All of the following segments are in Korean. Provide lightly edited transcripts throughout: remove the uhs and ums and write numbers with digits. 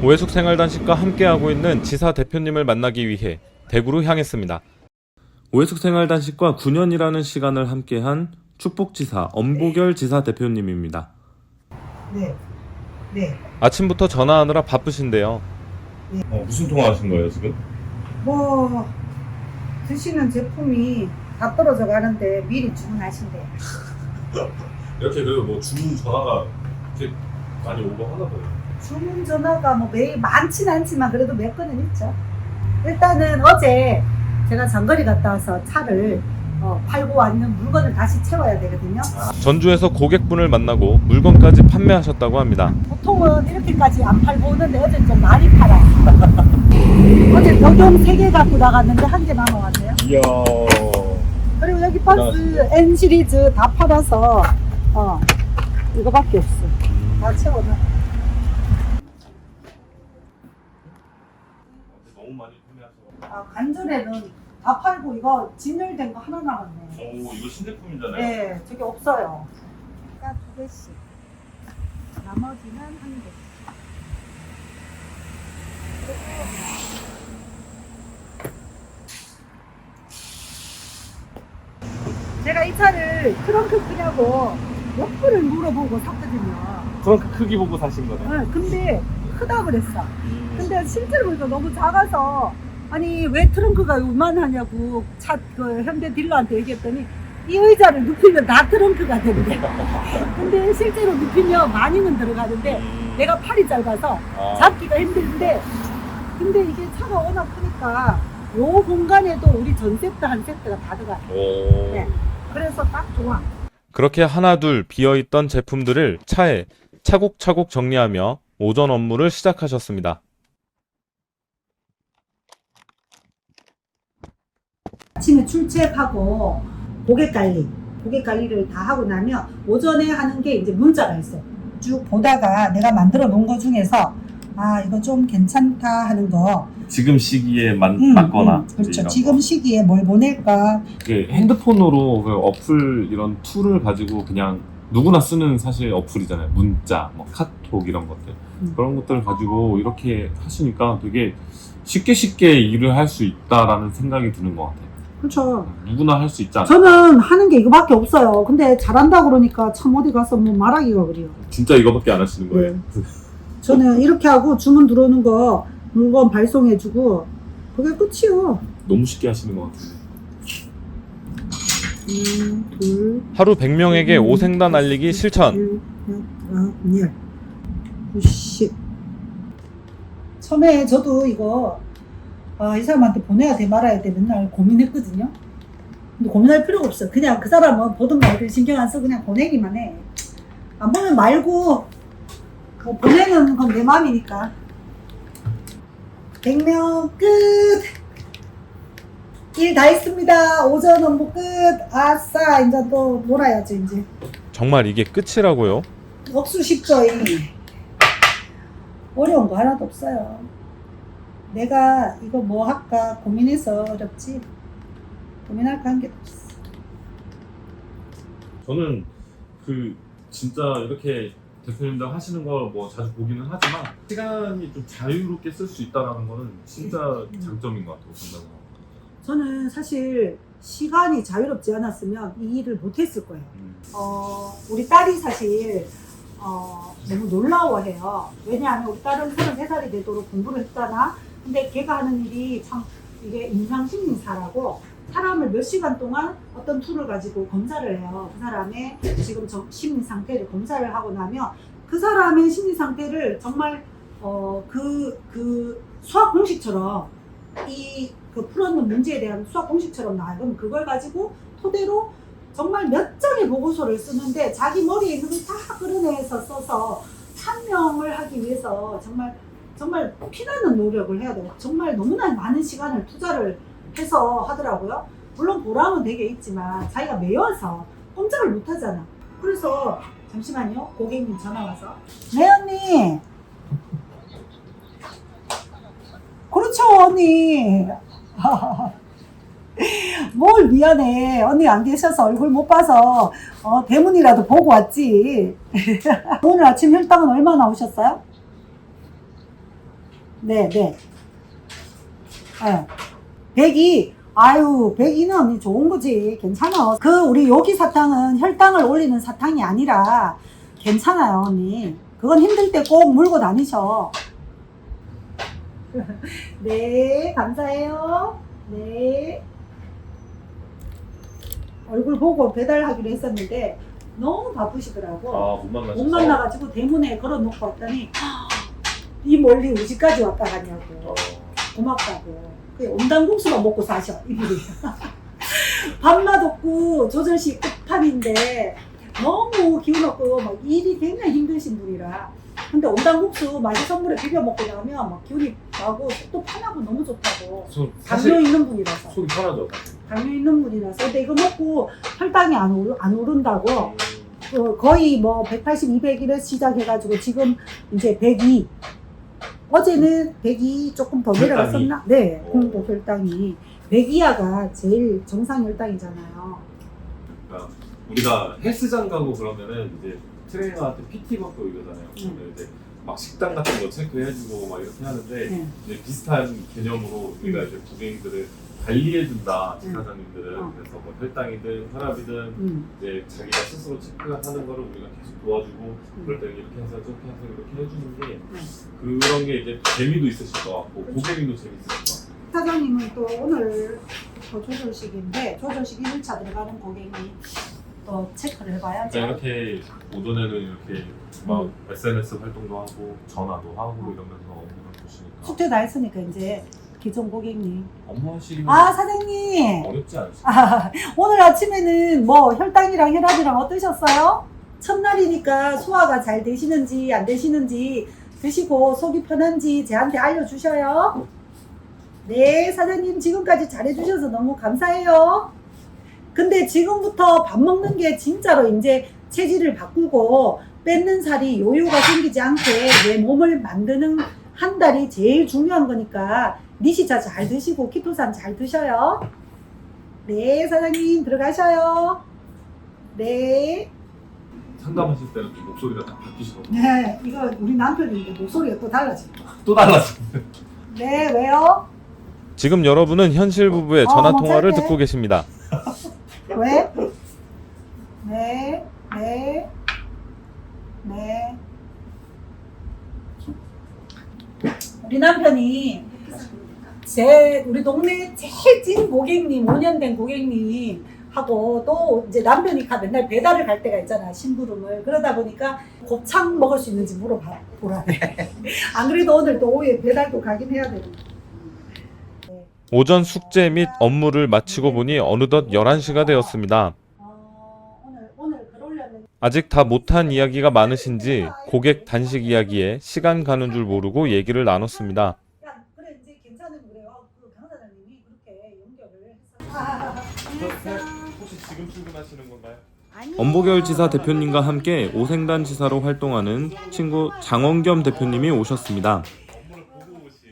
오해숙 생활단식과 함께하고 있는 지사 대표님을 만나기 위해 대구로 향했습니다. 오해숙 생활단식과 9년이라는 시간을 함께한 축복지사 엄보결 지사 대표님입니다. 네. 네. 아침부터 전화하느라 바쁘신데요. 무슨 통화하신 거예요 지금? 뭐 드시는 제품이 다 떨어져 가는데 미리 주문하신대요. 이렇게 그리고 뭐 주문 전화가 이렇게 많이 오고 하나 봐요. 주문 전화가 뭐 매일 많진 않지만 그래도 몇 건은 있죠. 일단은 어제 제가 장거리 갔다 와서 차를 팔고 왔는 물건을 다시 채워야 되거든요. 전주에서 고객분을 만나고 물건까지 판매하셨다고 합니다. 보통은 이렇게까지 안 팔고 오는데 어제 좀 많이 팔았어요. 어제 벽용 3개 갖고 나갔는데 1개 남아왔네요. 이야. 그리고 여기 박스 N 시리즈 다 팔아서 이거밖에 없어. 다 채워놔. 너무 많이 판매하셔서. 간절에는 다 팔고 이거 진열된 거 하나 남았네. 오, 이거 신제품이잖아요. 네, 저게 없어요. 딱 2개씩. 나머지는 1개. 제가 이 차를 트렁크 크냐고 몇 번을 물어보고 샀거든요. 트렁크 크기 보고 사신 거네. 네, 근데 크다 그랬어. 근데 실제로 보니까 너무 작아서 아니 왜 트렁크가 요만하냐고 그 현대 딜러한테 얘기했더니 이 의자를 눕히면 다 트렁크가 된대. 근데 실제로 눕히면 많이는 들어가는데 내가 팔이 짧아서 잡기가 힘든데 근데 이게 차가 워낙 크니까 요 공간에도 우리 전 세트 한 세트가 다 들어가요. 네. 그래서 딱 좋아. 그렇게 하나둘 비어있던 제품들을 차에 차곡차곡 정리하며 오전 업무를 시작하셨습니다. 아침에 출첵하고 고객 관리를 다 하고 나면 오전에 하는 게 이제 문자가 있어요. 쭉 보다가 내가 만들어 놓은 거 중에서 아 이거 좀 괜찮다 하는 거 지금 시기에 맞거나 그렇죠. 지금 시기에 뭘 보낼까. 핸드폰으로 그 어플 이런 툴을 가지고 그냥 누구나 쓰는 사실 어플이잖아요. 문자, 뭐 카톡 이런 것들 그런 것들을 가지고 이렇게 하시니까 되게 쉽게 일을 할 수 있다라는 생각이 드는 것 같아요. 그렇죠. 누구나 할 수 있지 않나. 저는 하는 게 이거밖에 없어요. 근데 잘한다고 그러니까 참 어디 가서 뭐 말하기가 그래요. 진짜 이거밖에 안 하시는 거예요? 네. 저는 이렇게 하고 주문 들어오는 거 물건 발송해주고 그게 끝이요. 너무 쉽게 하시는 것 같은데. 둘, 하루 100명에게 오생단 알리기 실천. 90. 처음에 저도 이거 이 사람한테 보내야 돼 말아야 돼 맨날 고민했거든요. 근데 고민할 필요가 없어. 그냥 그 사람은 보든 말든 신경 안 써 그냥 보내기만 해. 안 보면 말고 뭐 보내는 건 내 마음이니까. 100명 끝. 일 다 했습니다. 오전 업무 끝. 아싸 이제 또 놀아야죠 이제. 정말 이게 끝이라고요? 억수 쉽죠. 어려운 거 하나도 없어요. 내가 이거 뭐 할까 고민해서 어렵지 고민할 거 한 개도 없어. 저는 진짜 이렇게 대표님들 하시는 거 뭐 자주 보기는 하지만 시간이 좀 자유롭게 쓸 수 있다는 거는 진짜 장점인 것 같아요. 정말. 저는 사실 시간이 자유롭지 않았으면 이 일을 못했을 거예요. 우리 딸이 사실 너무 놀라워해요. 왜냐하면 우리 딸은 33살이 되도록 공부를 했잖아. 근데 걔가 하는 일이 참 이게 임상심리사라고 사람을 몇 시간 동안 어떤 툴을 가지고 검사를 해요. 그 사람의 지금 심리 상태를 검사를 하고 나면 그 사람의 심리 상태를 정말 그 수학 공식처럼 그 풀었는 문제에 대한 수학 공식처럼 나와요. 그럼 그걸 가지고 토대로 정말 몇 장의 보고서를 쓰는데 자기 머리에 있는 걸 다 끌어내서 써서 판명을 하기 위해서 정말 피나는 노력을 해야 돼요. 정말 너무나 많은 시간을 투자를 해서 하더라고요. 물론 보람은 되게 있지만 자기가 매여서 꼼짝을 못 하잖아. 그래서 잠시만요. 고객님 전화 와서. 네 언니. 그렇죠 언니. 뭘 미안해. 언니 안 계셔서 얼굴 못 봐서 대문이라도 보고 왔지. 오늘 아침 혈당은 얼마나 오셨어요? 네, 네. 네. 102. 아유, 102는 언니 좋은 거지. 괜찮아. 우리 요기 사탕은 혈당을 올리는 사탕이 아니라 괜찮아요, 언니. 그건 힘들 때 꼭 물고 다니셔. 네, 감사해요. 네. 얼굴 보고 배달하기로 했었는데 너무 바쁘시더라고. 못 만나셨어? 못 만나가지고 대문에 걸어놓고 왔더니 이 멀리 우지까지 왔다 가냐고. 고맙다고. 온당국수만 먹고 사셔, 이분이. 밥맛 없고 조절식 끝판인데 너무 기운 없고 막 일이 굉장히 힘드신 분이라. 근데 온당국수 맛이 선물에 비벼 먹고 나면 막 기운이 나고 속도 편하고 너무 좋다고. 당뇨 있는 분이라서. 속이 편하죠. 당뇨 있는 분이라서. 근데 이거 먹고 혈당이 안 오른다고. 거의 뭐 180, 200일에 시작해가지고 지금 이제 102. 어제는 102 조금 더 내려갔었나? 네, 공복 혈당이 102야가 제일 정상 혈당이잖아요. 그러니까 우리가 헬스장 가고 그러면은 이제 트레이너한테 PT 받고 이러잖아요. 그러면 이제 막 식단 같은 거 체크해주고 막 이렇게 하는데 이제 비슷한 개념으로 우리가 이제 고객님들을 관리해준다, 지사장님들은. 그래서 뭐 혈당이든 혈압이든 이제 자기가 스스로 체크하는 거를 우리가 계속 도와주고 그럴 때 이렇게 해서 저렇게 해서 이렇게 해주는 게 그런 게 이제 재미도 있으실 것 같고 고객님도 재밌으실 것 같고. 사장님은 또 오늘 또 조절식인데 조절식 1일차 들어가는 고객님 또 체크를 해봐야죠. 그러니까 이렇게 오전에는 이렇게 막 SNS 활동도 하고 전화도 하고 이러면서 업무를 보시니까 숙제 다 했으니까 이제 기존 고객님. 업무하시기는 사장님. 어렵지 않으시죠? 오늘 아침에는 뭐 혈당이랑 혈압이랑 어떠셨어요? 첫날이니까 소화가 잘 되시는지 안 되시는지 드시고 속이 편한지 저한테 알려주셔요. 네, 사장님 지금까지 잘해주셔서 너무 감사해요. 근데 지금부터 밥 먹는 게 진짜로 이제 체질을 바꾸고 뺏는 살이 요요가 생기지 않게 내 몸을 만드는 한 달이 제일 중요한 거니까 니시자 잘 드시고 키토산 잘 드셔요. 네, 사장님 들어가셔요. 네. 상담하실 때는 좀 목소리가 다 바뀌시거든요. 네, 이거 우리 남편인데 목소리가 또 달라집니다. 또 달라지네. 네, 왜요? 지금 여러분은 현실 부부의 전화 통화를 짧게. 듣고 계십니다. 왜? 네, 네, 네. 우리 남편이 우리 동네 제일 찐 고객님, 5년 된 고객님 하고 또 이제 남편이 맨날 배달을 갈 때가 있잖아, 심부름을. 그러다 보니까 곱창 먹을 수 있는지 물어보라네. 안 그래도 오늘 또 오후에 배달도 가긴 해야 되는데. 오전 숙제 및 업무를 마치고 보니 어느덧 11시가 되었습니다. 오늘 글 올렸는데 아직 다 못한 이야기가 많으신지 고객 단식 이야기에 시간 가는 줄 모르고 얘기를 나눴습니다. 야, 그래 이제 괜찮으면 그래요. 그 강사장님이 그렇게 연결을 해서. 혹시 지금 출근하시는 건가요? 엄보결 지사 대표님과 함께 오생단 지사로 활동하는 친구 장원겸 대표님이 오셨습니다. 업무를 보고 오신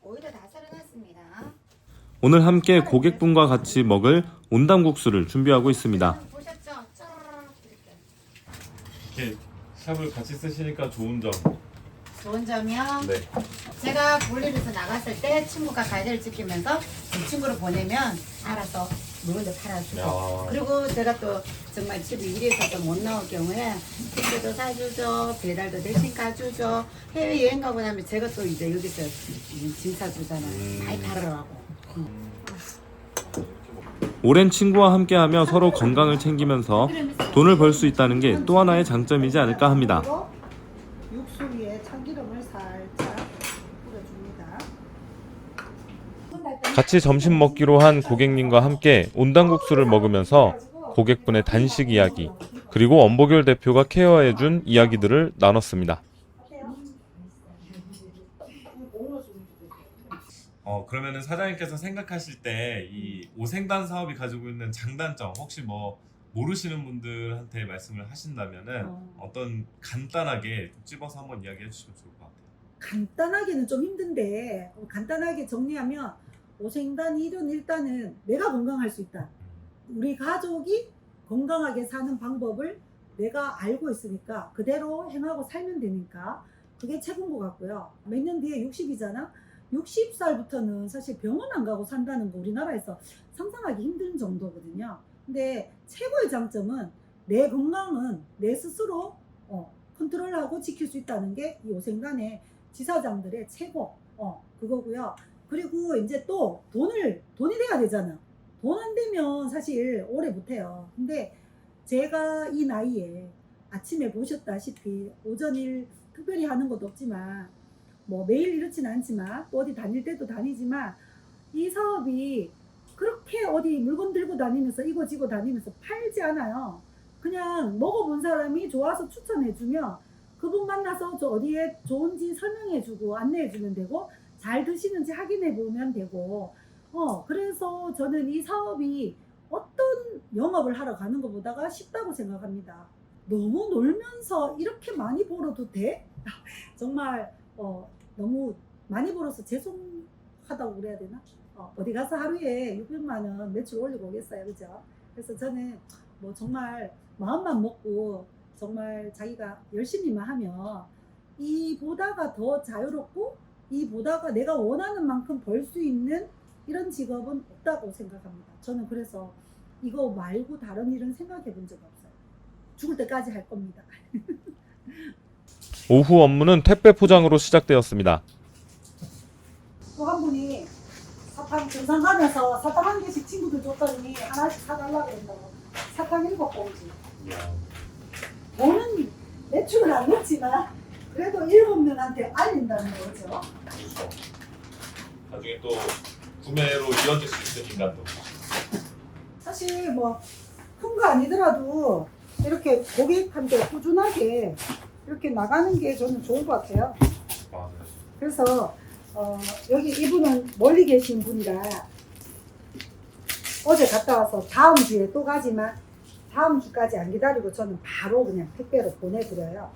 오히려 다 썰어놨습니다. 오늘 함께 고객분과 같이 먹을 온당국수를 준비하고 있습니다. 보셨죠? 짜라락 이렇게. 이렇게 샵을 같이 쓰시니까 좋은 점. 좋은 점이요. 네. 제가 볼일에서 나갔을 때 친구가 가이드를 지키면서 그 친구를 보내면 알아서 물건도 팔아주고. 야. 그리고 제가 또 정말 집에 일이 있어서 못 나올 경우에 택배도 사주죠. 배달도 대신 가주죠. 해외여행 가고 나면 제가 또 이제 여기서 짐 사주잖아요. 많이 팔으라고. 오랜 친구와 함께하며 서로 건강을 챙기면서 돈을 벌 수 있다는 게 또 하나의 장점이지 않을까 합니다. 육수 위에 참기름을 살짝 뿌려줍니다. 같이 점심 먹기로 한 고객님과 함께 온당국수를 먹으면서 고객분의 단식 이야기 그리고 엄보결 대표가 케어해준 이야기들을 나눴습니다. 그러면은 사장님께서 생각하실 때 이 오생단 사업이 가지고 있는 장단점 혹시 뭐 모르시는 분들한테 말씀을 하신다면은 어떤 간단하게 좀 집어서 한번 이야기해 주시면 좋을 것 같아요. 간단하게는 좀 힘든데 간단하게 정리하면 오생단 일은 일단은 내가 건강할 수 있다. 우리 가족이 건강하게 사는 방법을 내가 알고 있으니까 그대로 행하고 살면 되니까 그게 최고인 것 같고요. 몇 년 뒤에 60이잖아? 60살부터는 사실 병원 안 가고 산다는 거 우리나라에서 상상하기 힘든 정도거든요. 근데 최고의 장점은 내 건강은 내 스스로 컨트롤하고 지킬 수 있다는 게 이 오생단의 지사장들의 최고 그거고요. 그리고 이제 또 돈이 돼야 되잖아. 돈 안 되면 사실 오래 못해요. 근데 제가 이 나이에 아침에 보셨다시피 오전 일 특별히 하는 것도 없지만 뭐 매일 이렇지는 않지만 또 어디 다닐 때도 다니지만 이 사업이 그렇게 어디 물건 들고 다니면서 이거 지고 다니면서 팔지 않아요. 그냥 먹어본 사람이 좋아서 추천해주면 그분 만나서 저 어디에 좋은지 설명해주고 안내해주면 되고 잘 드시는지 확인해보면 되고 그래서 저는 이 사업이 어떤 영업을 하러 가는 것보다가 쉽다고 생각합니다. 너무 놀면서 이렇게 많이 벌어도 돼? 정말 너무 많이 벌어서 죄송하다고 그래야 되나? 어디 가서 하루에 600만 원 매출 올리고 오겠어요, 그죠? 그래서 저는 뭐 정말 마음만 먹고 정말 자기가 열심히만 하면 이보다가 더 자유롭고 이보다가 내가 원하는 만큼 벌 수 있는 이런 직업은 없다고 생각합니다. 저는 그래서 이거 말고 다른 일은 생각해 본 적 없어요. 죽을 때까지 할 겁니다. 오후 업무는 택배 포장으로 시작되었습니다. 또 한 분이 사탕 등산 가면서 사탕 한 개씩 친구들 줬더니 하나씩 사달라고 그런다고. 사탕 7봉지. 돈은 매출을 안 넣지만 그래도 7명한테 알린다는 거죠. 나중에 또 구매로 이어질 수 있는 인간도. 사실 뭐 큰 거 아니더라도 이렇게 고객한테 꾸준하게 이렇게 나가는 게 저는 좋은 것 같아요. 맞아요. 그래서 여기 이분은 멀리 계신 분이라 어제 갔다 와서 다음 주에 또 가지만 다음 주까지 안 기다리고 저는 바로 그냥 택배로 보내드려요.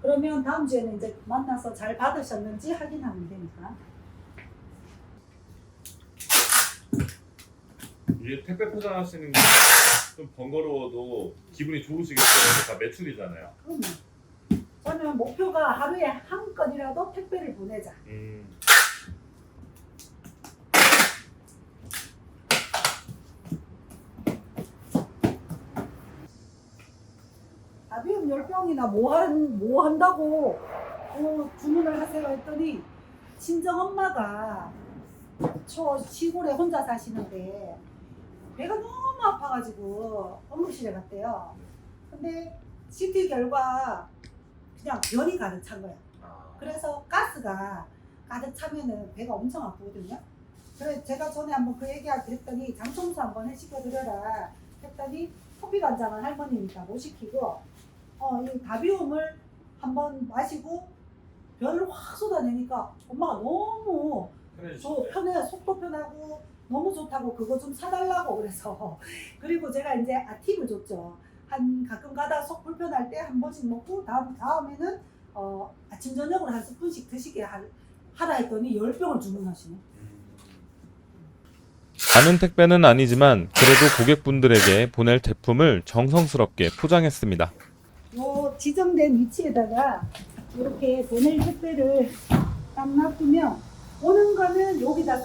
그러면 다음 주에는 이제 만나서 잘 받으셨는지 확인하면 되니까. 이게 택배 포장하시는 게 좀 번거로워도 기분이 좋으시겠어요. 다 매출이잖아요. 그러면 저는 목표가 하루에 한 건이라도 택배를 보내자. 나비움 10병이나 뭐 한다고 주문을 하세요 했더니 친정 엄마가 시골에 혼자 사시는데 배가 너무 아파가지고 응급실에 갔대요. 근데 CT 결과 그냥 변이 가득 찬 거야. 그래서 가스가 가득 차면은 배가 엄청 아프거든요. 그래서 제가 전에 한번 그 얘기하고 했더니 장청소 한번 시켜드려라 했더니 커피 간장은 할머니니까 못 시키고 이 다비움을 한번 마시고 변을 확 쏟아내니까 엄마가 너무 편해, 속도 편하고 너무 좋다고 그거 좀 사달라고 그래서 그리고 제가 이제 팁을 줬죠. 가끔 가다 속 불편할 때 한 번씩 먹고 다음에는 아침 저녁으로 한 스푼씩 드시게 하라 했더니 10병을 주문하시네. 많은 택배는 아니지만 그래도 고객분들에게 보낼 제품을 정성스럽게 포장했습니다. 요 지정된 위치에다가 이렇게 보낼 택배를 딱 놔두면 오는 거는 여기다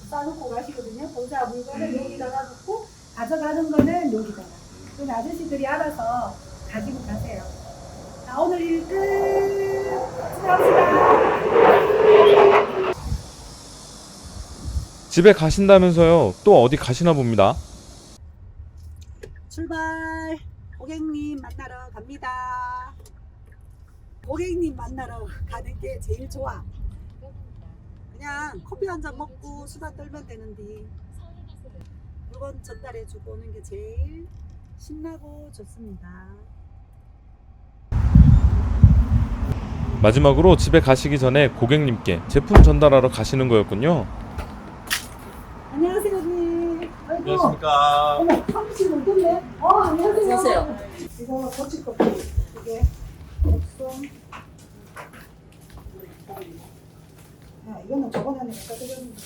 싸놓고 가시거든요. 보자 물건은 여기다가 놓고 가져가는 거는 여기다가. 그럼 아저씨들이 알아서 가지고 가세요. 자, 오늘 일 끝. 수고하셨습니다. 집에 가신다면서요? 또 어디 가시나 봅니다. 출발. 고객님 만나러 갑니다. 고객님 만나러 가는 게 제일 좋아. 그냥 커피 한 잔 먹고 수다 떨면 되는데 물건 전달해 주고 오는 게 제일 신나고 좋습니다. 마지막으로 집에 가시기 전에 고객님께 제품 전달하러 가시는 거였군요. 안녕하세요, 언니. 아이고, 안녕하십니까. 어머, 사무실 오셨네. 안녕하세요. 안녕하세요. 이거 더치커피 이게 옥송. 야, 이거는 저번에 갖다 드렸는데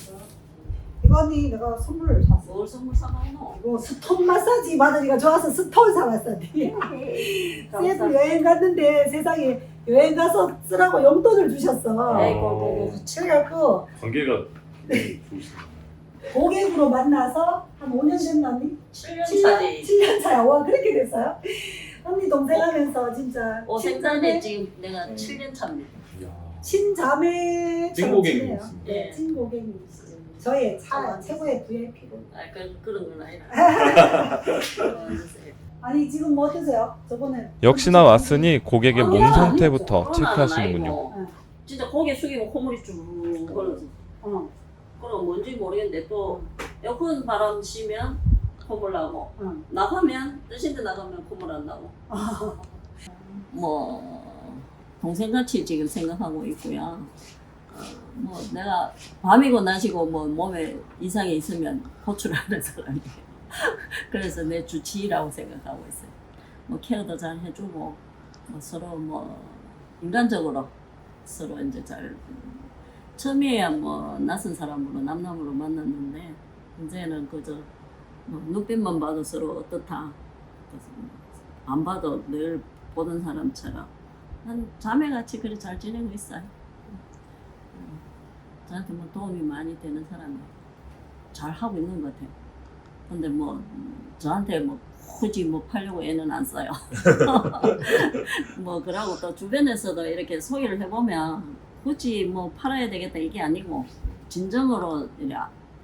이거 언니 내가 선물을 샀어. 뭘 선물 사먹노? 이거 스톤 마사지 마더리가 좋아서 스톤 사왔어. 세부 여행 갔는데 세상에 여행 가서 쓰라고 용돈을 주셨어. 아이고, 그래갖고 관계가 좋으시네요. 고객으로 만나서 한 5년 됐나 언니? 7년 차지. 7년 차야. 와 그렇게 됐어요? 언니 동생 하면서 진짜 생산에 지금 내가 7년 차입니다. 이야. 친자매처럼 찐고객님이시네요. 지내요. 네. 찐고객님이시죠. 저의 최고의 VIP고. 그런 건 아니라. 아니 지금 뭐 어떠세요? 저번에 역시나 왔으니 고객의 몸 아니야, 상태부터 아니고, 체크하시는군요. 코로나는 아니고. 진짜 고개 숙이면 콧물이 쭉 걸어서. 그럼 뭔지 모르겠는데 또 에어컨 바람 쉬면 콧물 나고 나가면 뜨신데 나가면 콧물 안 나고 뭐 동생같이 지금 생각하고 있고요. 뭐 내가 밤이고 낮이고 뭐 몸에 이상이 있으면 호출하는 사람이에요. 그래서 내 주치의라고 생각하고 있어요. 뭐 케어도 잘 해주고 뭐 서로 뭐 인간적으로 서로 이제 잘 처음에야 뭐 낯선 사람으로 남남으로 만났는데 이제는 그저 뭐 눈빛만 봐도 서로 어떻다. 그래서 안 봐도 늘 보던 사람처럼 난 자매같이 그래 잘 지내고 있어요. 저한테 뭐 도움이 많이 되는 사람이에요. 잘 하고 있는 것 같아요. 근데 뭐 저한테 뭐 굳이 뭐 팔려고 애는 안 써요. 뭐 그러고 또 주변에서도 이렇게 소개를 해보면 굳이 뭐 팔아야 되겠다 이게 아니고 진정으로 이래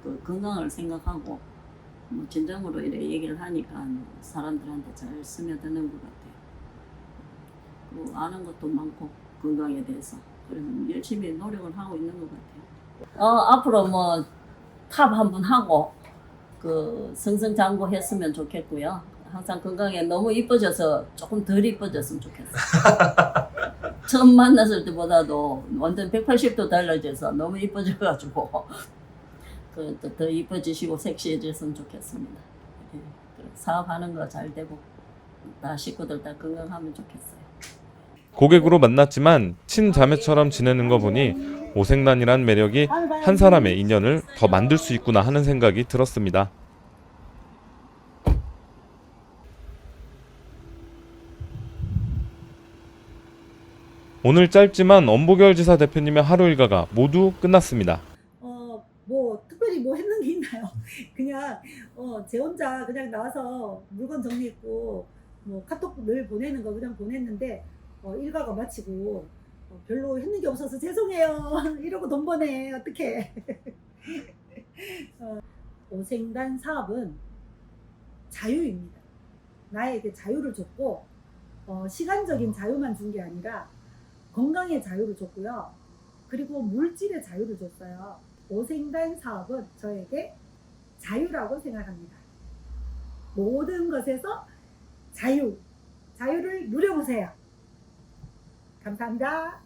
그 건강을 생각하고 뭐 진정으로 이래 얘기를 하니까 사람들한테 잘 스며드는 것 같아요. 그리고 아는 것도 많고 건강에 대해서 그러면 열심히 노력을 하고 있는 것 같아요. 앞으로 뭐 탑 한번 하고 그 승승장구했으면 좋겠고요. 항상 건강에 너무 이뻐져서 조금 덜 이뻐졌으면 좋겠어요. 처음 만났을 때보다도 완전 180도 달라져서 너무 이뻐져가지고 더 이뻐지시고 섹시해졌으면 좋겠습니다. 예, 사업하는 거 잘 되고 다 식구들 다 건강하면 좋겠어요. 고객으로 만났지만 친자매처럼 지내는 거 보니 오색란이란 매력이 한 사람의 인연을 더 만들 수 있구나 하는 생각이 들었습니다. 오늘 짧지만 엄보결 지사 대표님의 하루 일과가 모두 끝났습니다. 뭐 특별히 뭐 했는 게 있나요? 그냥 제 혼자 그냥 나와서 물건 정리했고 뭐 카톡 늘 보내는 거 그냥 보냈는데 일과가 마치고 별로 했는 게 없어서 죄송해요. 이러고 돈 버네 어떡해. 오생단 사업은 자유입니다. 나에게 자유를 줬고 시간적인 자유만 준 게 아니라 건강의 자유를 줬고요. 그리고 물질의 자유를 줬어요. 오생단 사업은 저에게 자유라고 생각합니다. 모든 것에서 자유를 누려보세요. 감사합니다.